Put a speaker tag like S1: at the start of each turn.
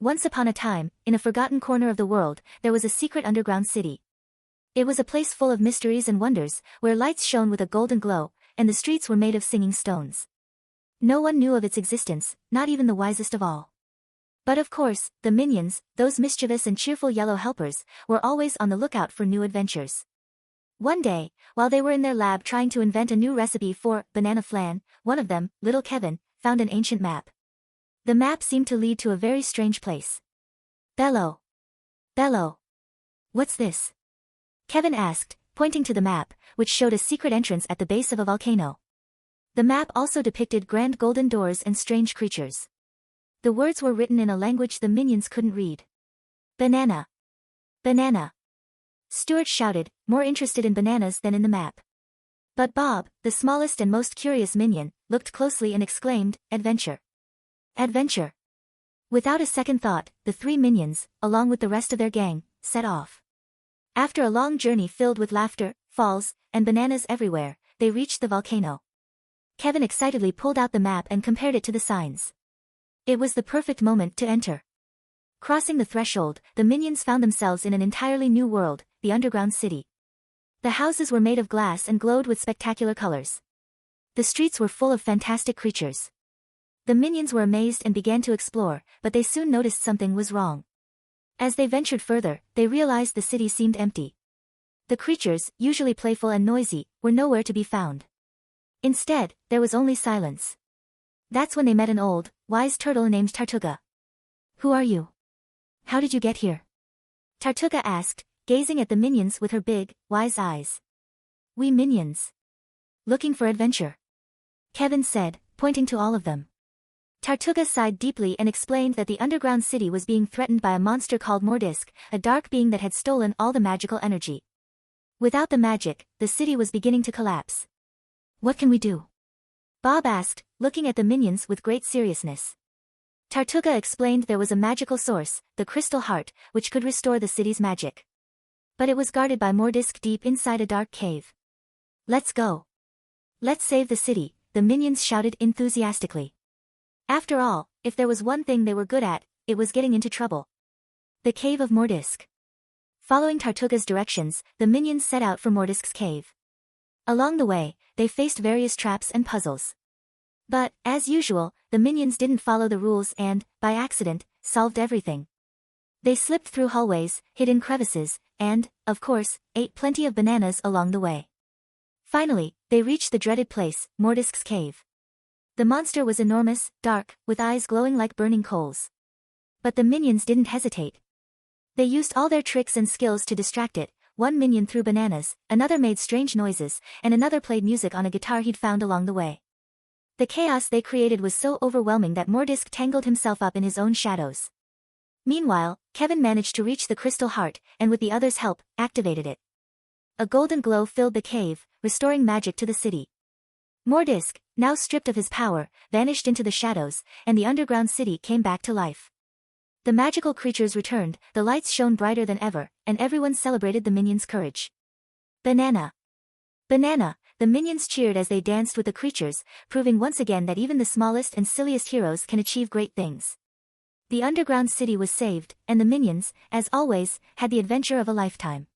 S1: Once upon a time, in a forgotten corner of the world, there was a secret underground city. It was a place full of mysteries and wonders, where lights shone with a golden glow, and the streets were made of singing stones. No one knew of its existence, not even the wisest of all. But of course, the minions, those mischievous and cheerful yellow helpers, were always on the lookout for new adventures. One day, while they were in their lab trying to invent a new recipe for banana flan, one of them, little Kevin, found an ancient map. The map seemed to lead to a very strange place. Bello. Bello. What's this? Kevin asked, pointing to the map, which showed a secret entrance at the base of a volcano. The map also depicted grand golden doors and strange creatures. The words were written in a language the minions couldn't read. Banana. Banana. Stuart shouted, more interested in bananas than in the map. But Bob, the smallest and most curious minion, looked closely and exclaimed, Adventure. Adventure. Without a second thought, the three minions, along with the rest of their gang, set off. After a long journey filled with laughter, falls, and bananas everywhere, they reached the volcano. Kevin excitedly pulled out the map and compared it to the signs. It was the perfect moment to enter. Crossing the threshold, the minions found themselves in an entirely new world, the underground city. The houses were made of glass and glowed with spectacular colors. The streets were full of fantastic creatures. The minions were amazed and began to explore, but they soon noticed something was wrong. As they ventured further, they realized the city seemed empty. The creatures, usually playful and noisy, were nowhere to be found. Instead, there was only silence. That's when they met an old, wise turtle named Tartuga. Who are you? How did you get here? Tartuga asked, gazing at the minions with her big, wise eyes. We minions. Looking for adventure. Kevin said, pointing to all of them. Tartuga sighed deeply and explained that the underground city was being threatened by a monster called Mordisk, a dark being that had stolen all the magical energy. Without the magic, the city was beginning to collapse. What can we do? Bob asked, looking at the minions with great seriousness. Tartuga explained there was a magical source, the Crystal Heart, which could restore the city's magic. But it was guarded by Mordisk deep inside a dark cave. Let's go. Let's save the city, the minions shouted enthusiastically. After all, if there was one thing they were good at, it was getting into trouble. The Cave of Mordisk. Following Tartuga's directions, the minions set out for Mordisk's cave. Along the way, they faced various traps and puzzles. But, as usual, the minions didn't follow the rules and, by accident, solved everything. They slipped through hallways, hid in crevices, and, of course, ate plenty of bananas along the way. Finally, they reached the dreaded place, Mordisk's cave. The monster was enormous, dark, with eyes glowing like burning coals. But the minions didn't hesitate. They used all their tricks and skills to distract it. One minion threw bananas, another made strange noises, and another played music on a guitar he'd found along the way. The chaos they created was so overwhelming that Mordisk tangled himself up in his own shadows. Meanwhile, Kevin managed to reach the Crystal Heart, and with the others' help, activated it. A golden glow filled the cave, restoring magic to the city. Mordisk, now stripped of his power, vanished into the shadows, and the underground city came back to life. The magical creatures returned, the lights shone brighter than ever, and everyone celebrated the minions' courage. Banana. Banana, the minions cheered as they danced with the creatures, proving once again that even the smallest and silliest heroes can achieve great things. The underground city was saved, and the minions, as always, had the adventure of a lifetime.